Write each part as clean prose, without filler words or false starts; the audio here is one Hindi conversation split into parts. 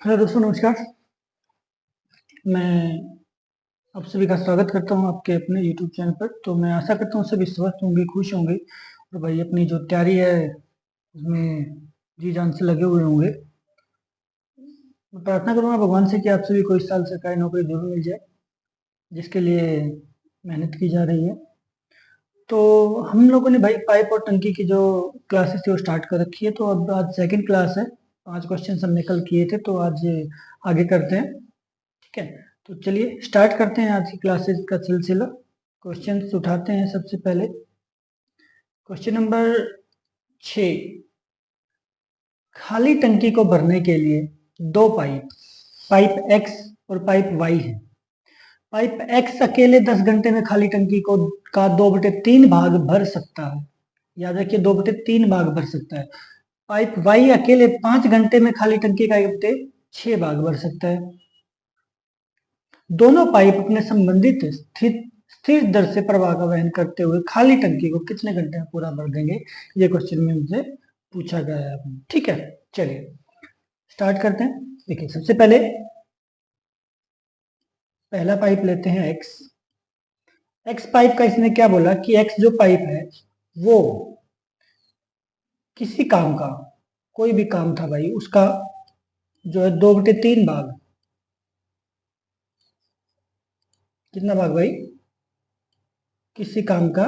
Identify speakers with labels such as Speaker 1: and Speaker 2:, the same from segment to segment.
Speaker 1: हेलो दोस्तों, नमस्कार। मैं आप सभी का स्वागत करता हूं आपके अपने यूट्यूब चैनल पर। तो मैं आशा करता हूं सभी स्वस्थ होंगे, खुश होंगे और भाई अपनी जो तैयारी है उसमें जी जान से लगे हुए होंगे। मैं प्रार्थना करूंगा भगवान से कि आप सभी को इस साल सरकारी नौकरी जरूर मिल जाए, जिसके लिए मेहनत की जा रही है। तो हम लोगों ने भाई पाइप और टंकी की जो क्लासेस थी वो स्टार्ट कर रखी है। तो अब आज सेकंड क्लास है। 5 क्वेश्चन हमने कल किए थे, तो आज आगे करते हैं। ठीक है, तो चलिए स्टार्ट करते हैं आज की क्लासेस का सिलसिला। क्वेश्चंस उठाते हैं सबसे पहले। Question number 6। खाली टंकी को भरने के लिए दो पाइप, पाइप एक्स और पाइप वाई है। पाइप एक्स अकेले 10 घंटे में खाली टंकी को का 2/3 भाग भर सकता है। याद रखिए, 2/3 भाग भर सकता है। पाइप वाई अकेले 5 घंटे में खाली टंकी का 1/6 भाग भर सकता है। दोनों पाइप अपने संबंधित स्थिर स्थिर दर से प्रवाह का वहन करते हुए खाली टंकी को कितने घंटे में पूरा भर देंगे? ये क्वेश्चन में मुझे पूछा गया है। ठीक है, चलिए स्टार्ट करते हैं। देखिए, सबसे पहले पहला पाइप लेते हैं एक्स। एक्स पाइप का इसने क्या बोला कि एक्स जो पाइप है वो किसी काम का, कोई भी काम था भाई, उसका जो है 2/3 भाग, कितना भाग भाई? किसी काम का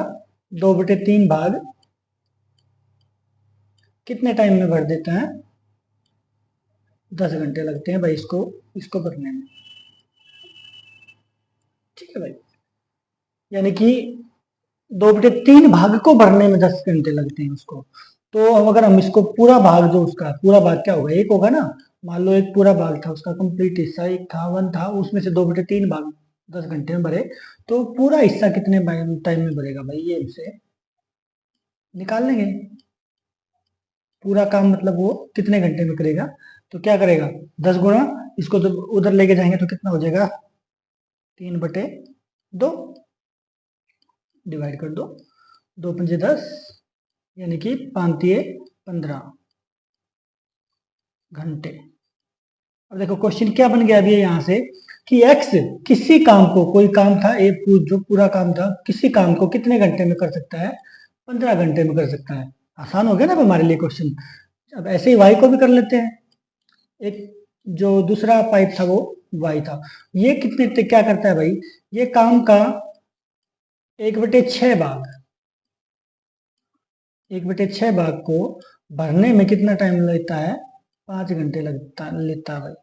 Speaker 1: 2/3 भाग कितने टाइम में भर देता है? 10 घंटे लगते हैं भाई इसको इसको भरने में। ठीक है भाई, यानी कि 2/3 भाग को भरने में 10 घंटे लगते हैं उसको। तो अब अगर हम इसको पूरा भाग, जो उसका पूरा भाग क्या होगा, एक होगा ना। मान लो एक पूरा भाग था, उसका कंप्लीट हिस्सा एक था, 1 था, उसमें से 2/3 भाग 10 घंटे में भरे, तो पूरा हिस्सा कितने टाइम में भरेगा भाई, ये इसे निकाल लेंगे। पूरा काम मतलब वो कितने घंटे में करेगा, तो क्या करेगा, 10 गुणा, इसको तो उधर लेके जाएंगे तो कितना हो जाएगा, 3/2 डिवाइड कर दो, 2×5 = 10, यानी कि 5×3 = 15 घंटे। अब देखो क्वेश्चन क्या बन गया अभी यहाँ से कि x किसी काम को, कोई काम था एक जो पूरा काम था, किसी काम को कितने घंटे में कर सकता है? 15 घंटे में कर सकता है। आसान हो गया ना अब हमारे लिए क्वेश्चन। अब ऐसे ही y को भी कर लेते हैं। एक जो दूसरा पाइप था वो y था, ये कितने क्या करता है भाई, ये काम का 1/6 भाग, 1/6 भाग को भरने में कितना टाइम लगता है? 5 घंटे लेता है भाई।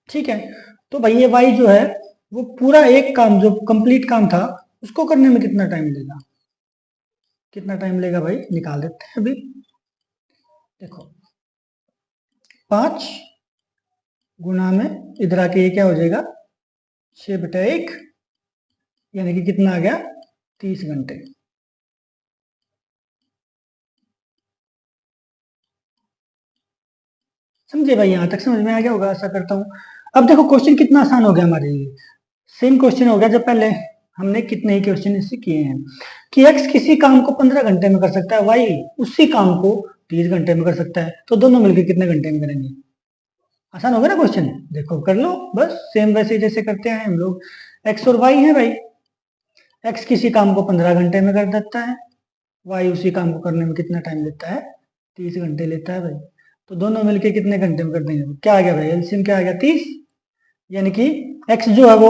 Speaker 1: ठीक है, तो भाई ये वाई जो है वो पूरा एक काम, जो कंप्लीट काम था, उसको करने में कितना टाइम लेगा? कितना टाइम लेगा भाई, निकाल देते हैं अभी। देखो, 5 गुना में इधर आके ये क्या हो जाएगा, 6/1, यानी कि कितना आ गया, 30 घंटे। समझे भाई? यहां तक समझ में आ गया होगा, आशा करता हूँ। अब देखो क्वेश्चन कितना आसान हो गया हमारे लिए। सेम क्वेश्चन हो गया जब पहले हमने कितने ही क्वेश्चन इससे किए हैं कि एक्स किसी काम को 15 घंटे में कर सकता है, वाई उसी काम को 30 घंटे में कर सकता है, तो दोनों मिलकर कितने घंटे में करेंगे? आसान हो गया ना क्वेश्चन। देखो कर लो बस, सेम वैसे जैसे करते हैं हम लोग। एक्स और वाई है भाई, एक्स किसी काम को 15 घंटे में कर देता है, वाई उसी काम को करने में कितना टाइम लेता है? 30 घंटे लेता है भाई। तो दोनों मिलके कितने घंटे में कर देंगे? क्या आ गया भाई, एलसीएम क्या आ गया, 30। यानी कि एक्स जो है वो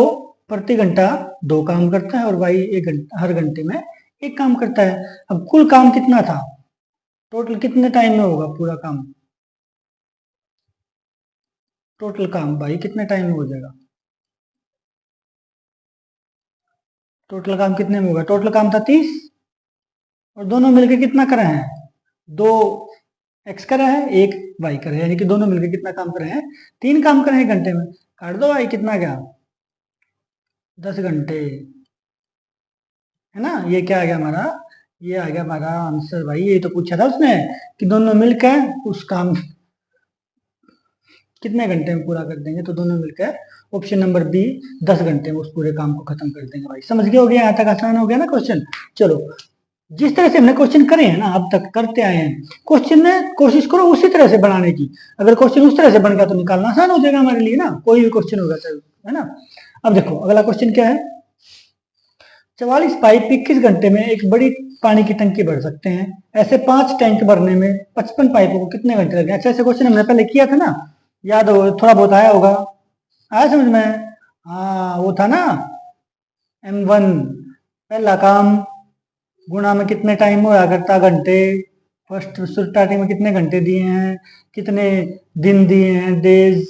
Speaker 1: प्रति घंटा 2 काम करता है और वाई एक घंटा हर घंटे में एक काम करता है। अब कुल काम कितना था, टोटल कितने टाइम में होगा पूरा काम? टोटल काम भाई कितने टाइम में हो जाएगा? टोटल काम कितने में होगा? टोटल काम था 30 और दोनों मिलकर कितना कर रहे हैं? 2 एक्स कर रहे हैं, एक वाई कर रहे हैं, यानी कि दोनों मिलकर कितना काम कर रहे हैं? 3 काम कर रहे हैं घंटे में। काट दो भाई, कितना गया, 10 घंटे, है ना। ये क्या आ गया हमारा, ये आ गया हमारा आंसर भाई। ये तो पूछा था उसने कि दोनों मिलकर उस काम कितने घंटे में पूरा कर देंगे, तो दोनों मिलकर ऑप्शन नंबर बी 10 घंटे में उस पूरे काम को खत्म कर देंगे भाई। समझ गए हो गया, यहाँ तक आसान हो गया ना क्वेश्चन। चलो जिस तरह से हमने क्वेश्चन करे हैं ना, अब तक करते आए हैं, क्वेश्चन में कोशिश करो उसी तरह से बनाने की। अगर क्वेश्चन उस तरह से बन गया तो निकालना आसान हो जाएगा हमारे लिए ना, कोई भी क्वेश्चन होगा चाहे, है ना। अब देखो अगला क्वेश्चन क्या है, 44 पाइप 21 घंटे में एक बड़ी पानी की टंकी भर सकते हैं, ऐसे 5 टैंक भरने में 55 पाइपों को कितने घंटे लगे। अच्छा, ऐसे क्वेश्चन हमने पहले किया था ना, याद हो, थोड़ा बहुत आया होगा, आया समझ में। हाँ वो था ना, M1 पहला काम गुणा में कितने टाइम होया करता, घंटे। फर्स्ट स्टार्टिंग में कितने घंटे दिए हैं, कितने दिन दिए हैं, डेज,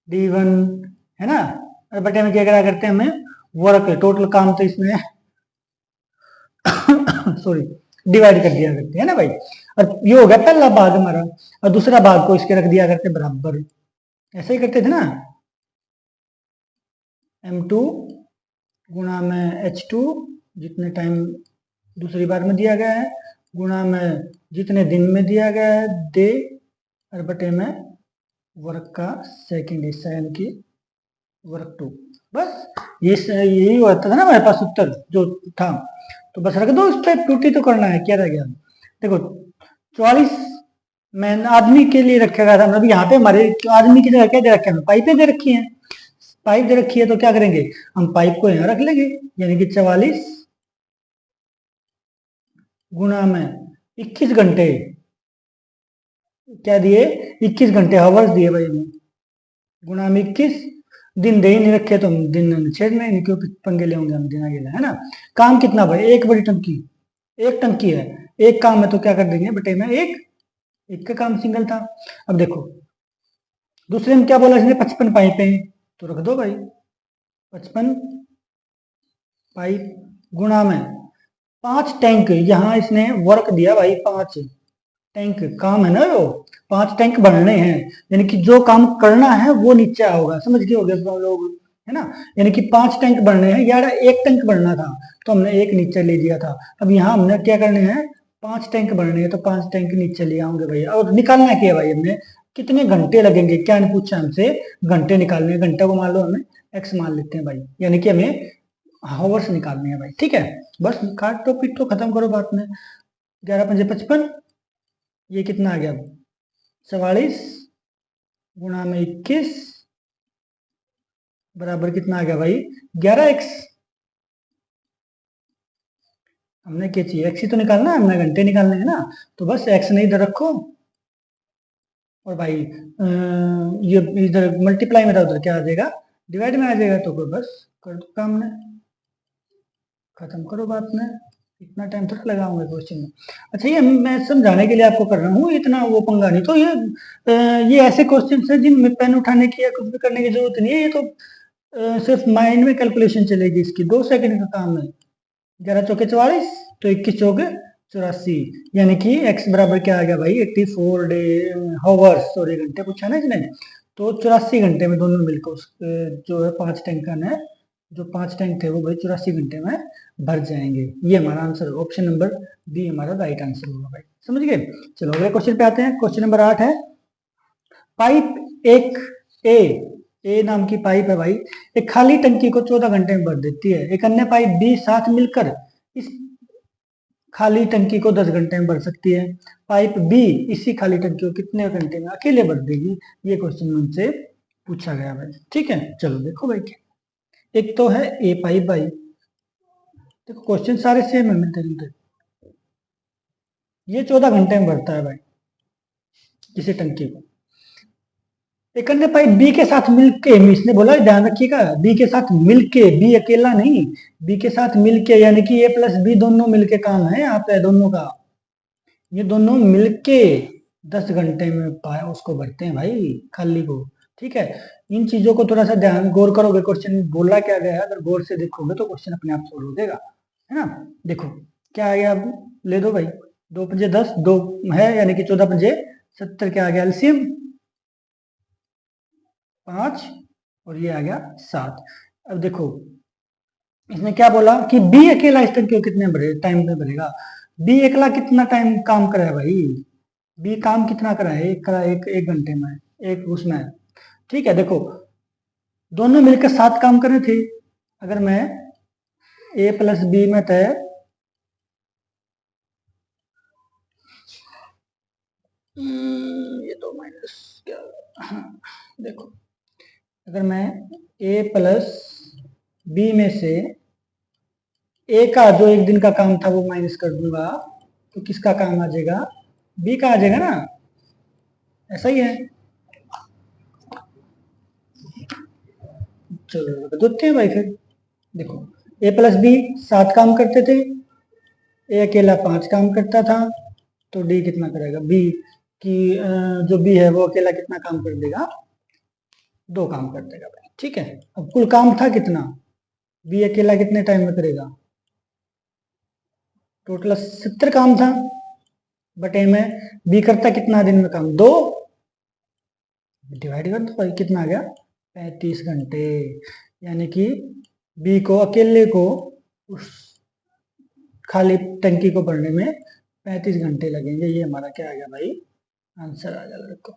Speaker 1: D1, है ना। और बटे में क्या करा करते हैं हमें, वर्क, टोटल काम तो इसमें सॉरी डिवाइड कर दिया करते हैं ना भाई। और ये हो गया पहला भाग हमारा, और दूसरा भाग को इसके रख दिया करते बराबर, ऐसे ही करते थे ना। M2 गुणा में H2 जितने टाइम दूसरी बार में दिया गया है, गुणा में जितने दिन में दिया गया है डे, और बटे में वर्क का सेकंड हिस्सा यानी कि वर्क 2। बस ये यही होता था ना हमारे पास उत्तर जो था। तो बस रख दो, स्टेप टूटी तो करना है, क्या रह गया। देखो 44 मैन आदमी के लिए रखा गया था, मतलब यहाँ पे हमारे आदमी की जगह क्या दे रखा है, पाइपें दे रखी हैं। पाइप दे रखी है तो क्या करेंगे, हम पाइप को यहाँ रख लेंगे, यानी कि 44 गुणा में 21 घंटे, क्या दिए, 21 घंटे हावर्स दिए भाई ने, गुणा में 21, दिन दे ही नहीं रखे तो हम दिन छेद में नहीं, क्योंकि पंगे ले होंगे हम दिन आगे, है ना। काम कितना भाई, एक बड़ी टंकी, एक टंकी है, एक काम है तो क्या कर देंगे बटे में एक, एक का काम सिंगल था। अब देखो दूसरे में क्या बोला इसने, 55 पाइपें, तो रख दो भाई 55 पाइप गुणा में 5 टैंक, यहाँ इसने वर्क दिया भाई 5 टैंक, काम है ना वो, 5 टैंक भरने हैं, यानी कि जो काम करना है वो नीचे आओगा, समझ गए होगे सब लोग, है ना। यानी कि 5 टैंक भरने हैं, यार एक टैंक भरना था तो हमने एक नीचे ले दिया था। अब यहाँ हमने क्या करने हैं, 5 टैंक भरने हैं तो 5 टैंक नीचे ले आऊंगे भैया। और निकालना क्या है भाई, हमने कितने घंटे लगेंगे, क्या नहीं पूछा हमसे, घंटे निकालने हैं, घंटे को मान लो हमें एक्स मान लेते हैं भाई, यानी कि हमें हावर्स निकालने हैं भाई, ठीक है। बस काटो पीटो खत्म करो बात में, 11×5 = 55, ये कितना आ गया 44 गुणा में 21 बराबर कितना आ गया भाई 11x। हमने क्या चाहिए, x ही तो निकालना है, हमने घंटे निकालने हैं ना, तो बस x ने इधर रखो, और भाई ये इधर मल्टीप्लाई में था, उधर क्या आ जाएगा, डिवाइड में आ जाएगा, तो कोई बस कर दो काम ने, खत्म करो बात में, इतना टाइम थोड़ा लगाऊंगा क्वेश्चन में। अच्छा ये मैं समझाने के लिए आपको कर रहा हूँ, इतना वो पंगा नहीं, तो ये ऐसे क्वेश्चन है जिनमें पेन उठाने की या कुछ भी करने की जरूरत नहीं है, ये तो सिर्फ माइंड में कैलकुलेशन चलेगी इसकी, 2 सेकंड का काम है। 11×4 = 44, तो 21×4 = 84, यानी कि x बराबर क्या आ गया भाई 84 डे हावर्स, सॉरी घंटे पूछा ना इसने, तो 84 घंटे में दोनों मिलकर जो है 5 टैंक है, जो 5 टैंक थे वो भाई 84 घंटे में भर जाएंगे। ये हमारा आंसर, ऑप्शन नंबर बी हमारा राइट आंसर होगा भाई, समझ गए। चलो अगले क्वेश्चन पे आते हैं, क्वेश्चन नंबर 8 है, पाइप एक ए, ए नाम की पाइप है भाई, एक खाली टंकी को 14 घंटे में भर देती है, एक अन्य पाइप बी साथ मिलकर इस खाली टंकी को 10 घंटे में भर सकती है, पाइप बी इसी खाली टंकी को कितने घंटे में अकेले भर देगी, ये क्वेश्चन उनसे पूछा गया भाई, ठीक है। चलो देखो भाई, एक तो है ए पाइप भाई, देखो क्वेश्चन सारे सेम है मिलते जुलते, ये 14 घंटे में भरता है भाई किसी टंकी को, एक अन्य पाइप बी के साथ मिलके, इसने बोला ध्यान रखिएगा, बी के साथ मिलके, बी अकेला नहीं, बी के साथ मिलके, यानी कि ए प्लस बी दोनों मिलके काम है यहाँ पे दोनों का, ये दोनों मिलके 10 घंटे में उसको भरते हैं भाई खाली को, ठीक है। इन चीजों को थोड़ा सा ध्यान गौर करोगे, क्वेश्चन बोला क्या गया है अगर गौर से देखोगे तो क्वेश्चन अपने आप सोल्व हो जाएगा, है ना। देखो क्या आ गया, अब ले दो भाई, 2×5 = 10, 2 है यानी कि 14×5 = 70, क्या आ गया एलसीएम 5, और ये आ गया 7। अब देखो इसने क्या बोला कि बी अकेला इस टंकी को कितने टाइम में भरेगा, बी अकेला कितना टाइम काम करा है भाई, बी काम कितना करा है, एक करा, एक घंटे में, एक उसमें, ठीक है। देखो दोनों मिलकर 7 काम कर रहे थे, अगर मैं ए प्लस बी में तय ये तो माइनस क्या, हाँ, देखो अगर मैं a प्लस बी में से ए का जो एक दिन का काम था वो माइनस कर दूंगा तो किसका काम आ जाएगा, बी का आ जाएगा ना, ऐसा ही है। चलो देखते हैं भाई फिर। देखो ए प्लस बी 7 काम करते थे, ए अकेला 5 काम करता था, तो डी कितना करेगा, बी की जो बी है वो अकेला कितना काम कर देगा, 2 काम कर देगा भाई। ठीक है, अब कुल काम था कितना, बी अकेला कितने टाइम में करेगा, टोटल 70 काम था, बटे में बी करता कितना दिन में काम, 2, डिवाइड कर दो भाई, कितना आ गया 35 घंटे। यानी कि बी को अकेले को उस खाली टंकी को भरने में 35 घंटे लगेंगे। ये हमारा क्या आ गया भाई, आंसर आ गया लड़कों।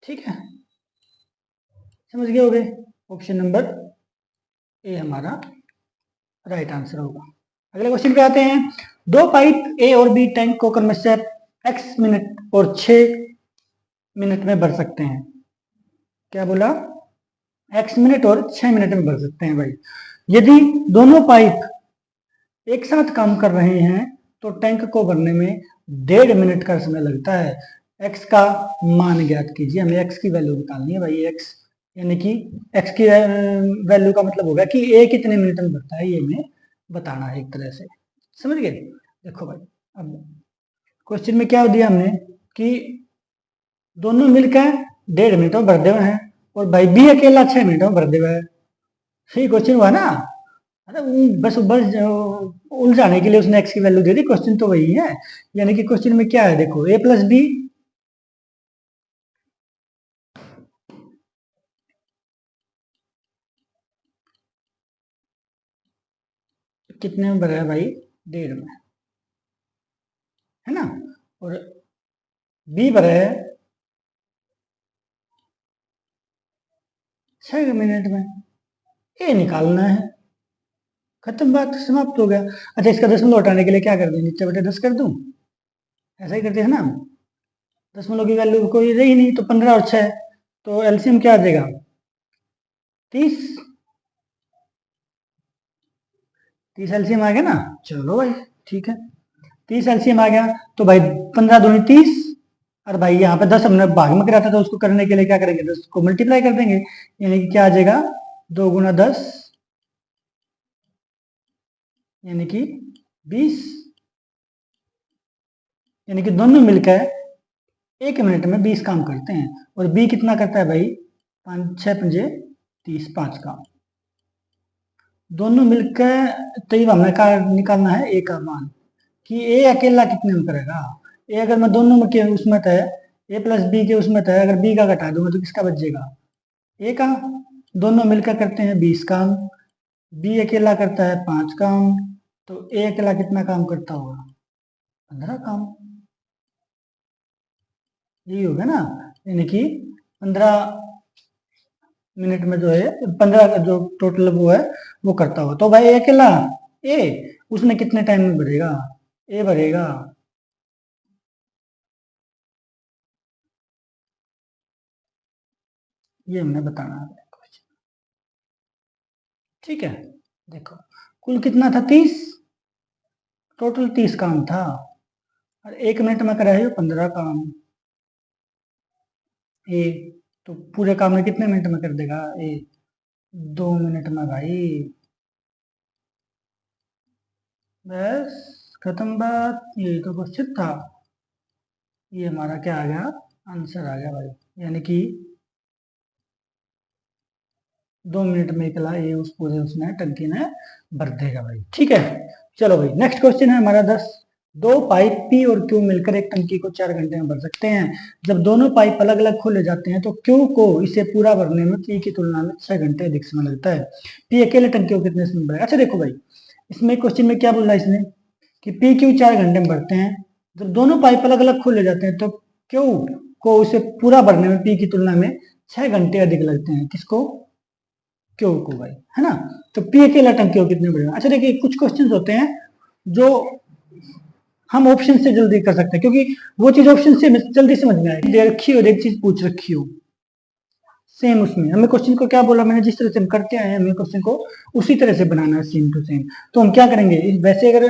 Speaker 1: ठीक है, समझ गए होगे, ऑप्शन नंबर ए हमारा राइट आंसर होगा। अगले क्वेश्चन पे आते हैं। 2 पाइप ए और बी टैंक को क्रमशः x मिनट और 6 मिनट में भर सकते हैं। क्या बोला, x मिनट और 6 मिनट में भर सकते हैं भाई। यदि दोनों पाइप एक साथ काम कर रहे हैं तो टैंक को भरने में 1.5 मिनट का समय लगता है। x का मान ज्ञात कीजिए, हमें x की वैल्यू निकालनी है भाई। x यानी कि x की वैल्यू का मतलब होगा कि a कितने मिनट में भरता है, ये हमें बताना है एक तरह से। समझ गए। देखो भाई, अब क्वेश्चन में क्या दिया हमने कि दोनों मिलकर 1.5 मिनट में भर दे हैं और भाई बी अकेला 6 मिनट में भर दे है। सही क्वेश्चन हुआ ना। अरे बस बस उलझाने के लिए उसने x की वैल्यू दे दी, क्वेश्चन तो वही है। यानी कि क्वेश्चन में क्या है, देखो a प्लस बी कितने में भरा है भाई, 1.5 में, है ना, और बी भरा है 6 मिनट में, ए निकालना है। खत्म, बात समाप्त हो गया। अच्छा, इसका दशमलव हटाने के लिए क्या कर दें, नीचे बटे 10 कर दूं, ऐसा ही करते हैं ना। दशमलव की वैल्यू कोई रही नहीं तो 15 और 6, तो एलसीएम क्या आ जाएगा 30। 30 एलसीएम आ गया ना। चलो भाई ठीक है, 30 एलसीएम आ गया तो भाई 15 दूनी 30, और भाई यहाँ पे 10 हमने भाग में करा था तो उसको करने के लिए क्या करेंगे, 10 को मल्टीप्लाई कर देंगे। यानी कि क्या आ जाएगा 2 गुना 10 यानी कि 20। यानी कि दोनों मिलकर 1 मिनट में 20 काम करते हैं। और बी कितना करता है भाई, 5 6 पंजे 30, 5 काम। दोनों मिलकर तो ये हमें का निकालना है ए का मान, कि ए अकेला कितने में करेगा। ए अगर मैं दोनों में के उसमें है, ए प्लस बी के उसमें है, अगर बी का घटा दूंगा तो किसका बच जाएगा, ए का। दोनों मिलकर करते हैं 20 काम, बी अकेला करता है 5 काम, तो ए अकेला कितना काम करता होगा, 15 काम। यही होगा ना, यानी कि 15 मिनट में जो है 15 जो टोटल वो है वो करता होगा। तो भाई ए अकेला, ए उसने कितने टाइम में भरेगा, ए भरेगा ये हमने बताना है। ठीक है, देखो कुल कितना था 30, टोटल 30 काम था, और 1 मिनट में करा है 15 काम। ए तो पूरे काम में कितने मिनट में कर देगा ए, 2 मिनट में भाई। बस खत्म बात, ये तो क्वेश्चन था। ये हमारा क्या आ गया, आंसर आ गया भाई। यानी कि 2 मिनट में इकला ये उस पूरे उसमें टंकी में भर देगा भाई। ठीक है, चलो भाई नेक्स्ट क्वेश्चन है हमारा 10। 2 पाइप पी और क्यू मिलकर एक टंकी को 4 घंटे में भर सकते हैं। जब दोनों पाइप अलग अलग खोले जाते हैं तो क्यू को इसे पूरा भरने में पी की तुलना में 6 घंटे अधिक समय लगता है। पी अकेले टंकी को कितने समय में भरेगा। अच्छा देखो भाई, इसमें क्वेश्चन में क्या बोल रहा है इसने कि पी क्यू 4 घंटे में भरते हैं, जब दोनों पाइप अलग अलग खोले जाते हैं तो क्यू को उसे पूरा भरने में पी की तुलना में 6 घंटे अधिक लगते हैं। किसको, क्यू को भाई, है ना। तो पी अकेला टंकी को कितने बढ़ेगा। अच्छा देखिए, कुछ क्वेश्चंस होते हैं जो हम ऑप्शन से जल्दी कर सकते हैं, क्योंकि वो चीज ऑप्शन से जल्दी समझ में आएगी। दे रखी और एक चीज पूछ रखी हो, सेम उसमें हमें क्वेश्चन को क्या बोला मैंने, जिस तरह से हम करते आए हैं हमें क्वेश्चन को उसी तरह से बनाना है, सेम टू सेम। तो हम क्या करेंगे, वैसे अगर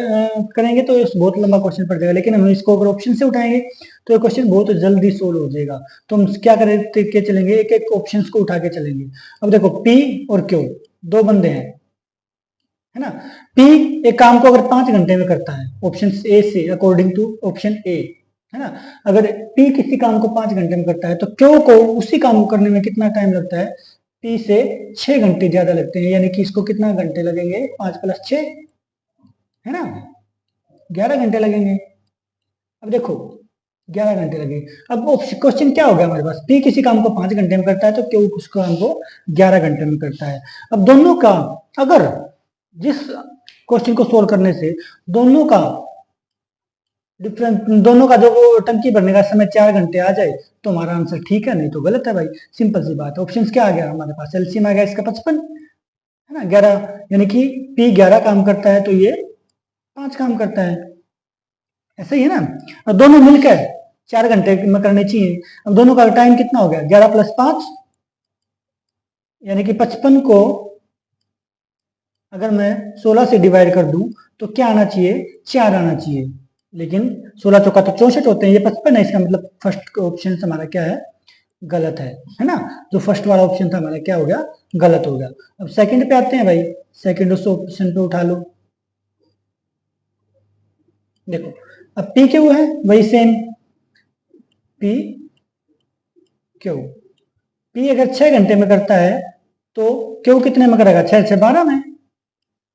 Speaker 1: करेंगे तो बहुत लंबा क्वेश्चन पड़ जाएगा, लेकिन हम इसको अगर ऑप्शन से उठाएंगे तो ये क्वेश्चन बहुत जल्दी सोल्व हो जाएगा। तो हम क्या करके चलेंगे, एक एक ऑप्शन को उठा के चलेंगे। अब देखो पी और क्यू दो बंदे हैं, है ना। पी एक काम को अगर 5 घंटे में करता है ऑप्शन ए से, अकॉर्डिंग टू ऑप्शन ए, है ना। अगर पी किसी काम को 5 घंटे में करता है तो क्यू को उसी काम को करने में कितना टाइम लगता है, पी से 6 घंटे ज्यादा लगते हैं, यानी कि इसको कितना घंटे लगेंगे, 5 + 6, है ना, 11 घंटे लगेंगे। अब देखो 11 घंटे लगे। अब क्वेश्चन क्या हो गया हमारे पास, पी किसी काम को 5 घंटे में करता है तो क्यू उस काम को 11 घंटे में करता है। अब दोनों का, अगर जिस क्वेश्चन को सोल्व करने से दोनों का डिफरेंस, दोनों का जो वो टंकी भरने का समय 4 घंटे आ जाए तो हमारा आंसर ठीक है, नहीं तो गलत है भाई। सिंपल सी बात है। ऑप्शंस क्या आ गया हमारे पास, एलसीएम आ गया इसका 55, है ना, 11, यानी कि पी 11 काम करता है तो ये 5 काम करता है, ऐसा ही है ना। और दोनों मिलकर 4 घंटे में करने चाहिए। अब दोनों का टाइम कितना हो गया, 11 + 5, यानी कि 55 को अगर मैं 16 से डिवाइड कर दूं तो क्या आना चाहिए, 4 आना चाहिए। लेकिन 16 चौका तो 64 होते हैं, ये 55 है, इसका मतलब फर्स्ट ऑप्शन हमारा क्या है, गलत है ना। जो फर्स्ट वाला ऑप्शन था हमारा क्या हो गया, गलत हो गया। अब सेकंड पे आते हैं भाई, सेकंड उस ऑप्शन पे उठा लो। देखो अब पी क्यू है वही सेम, पी क्यू, पी अगर 6 घंटे में करता है तो क्यू कितने में करेगा, 6 से 12 में,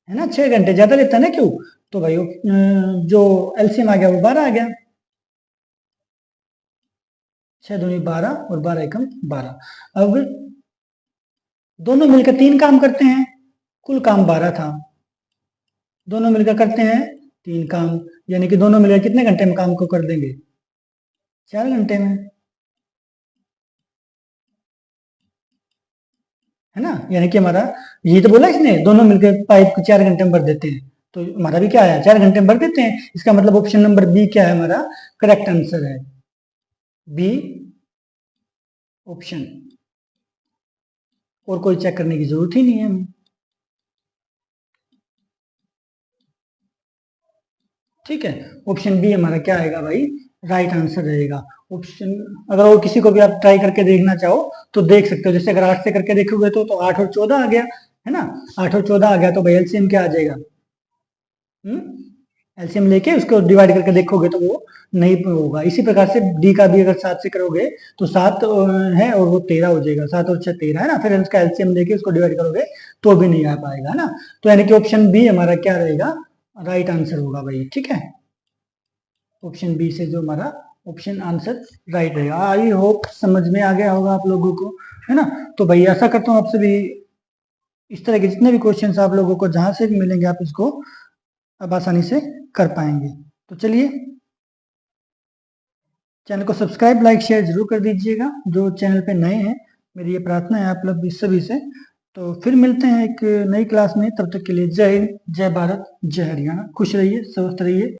Speaker 1: है ना, 6 घंटे ज्यादा लेता है ना क्यू। तो भाई जो एलसीएम आ गया वो 12 आ गया, 6 दूनी 12 और 12 एकम 12। अब दोनों मिलकर 3 काम करते हैं, कुल काम 12 था, दोनों मिलकर करते हैं 3 काम, यानी कि दोनों मिलकर कितने घंटे में काम को कर देंगे, 4 घंटे में, है ना। यानी कि हमारा ये तो बोला इसने, दोनों मिलकर पाइप को 4 घंटे में भर देते हैं, तो हमारा भी क्या आया, 4 घंटे में भर देते हैं। इसका मतलब ऑप्शन नंबर बी क्या है, हमारा करेक्ट आंसर है, बी ऑप्शन, और कोई चेक करने की जरूरत ही नहीं है हमें। ठीक है, ऑप्शन बी हमारा क्या आएगा भाई, राइट आंसर रहेगा। ऑप्शन अगर और किसी को भी आप ट्राई करके देखना चाहो तो देख सकते हो, जैसे अगर 8 से करके देखोगे तो 8 और 14 आ गया, है ना, 8 और 14 आ गया तो भाई एलसीएम क्या आ जाएगा, एलसीएम लेके उसको डिवाइड करके देखोगे तो वो नहीं होगा। इसी प्रकार से डी का भी अगर 7 से करोगे तो 7 है और वो 13 हो जाएगा, 7 और 6 13, है ना, फिर उसका एलसीएम लेके उसको डिवाइड करोगे तो भी नहीं आ पाएगा, है ना। तो यानी कि ऑप्शन बी हमारा क्या रहेगा, राइट आंसर होगा भाई। ठीक है, ऑप्शन बी से जो हमारा ऑप्शन आंसर राइट रहेगा। आई होप समझ में आ गया होगा आप लोगों को, है ना। तो भाई ऐसा करता हूँ आपसे भी, इस तरह के जितने भी क्वेश्चंस आप लोगों को जहां से भी मिलेंगे आप इसको अब आसानी से कर पाएंगे। तो चलिए चैनल को सब्सक्राइब लाइक शेयर जरूर कर दीजिएगा, जो चैनल पे नए हैं मेरी ये प्रार्थना है आप लोग सभी से। तो फिर मिलते हैं एक नई क्लास में, तब तक के लिए जय हिंद, जय भारत, जय हरियाणा, खुश रहिए, स्वस्थ रहिए।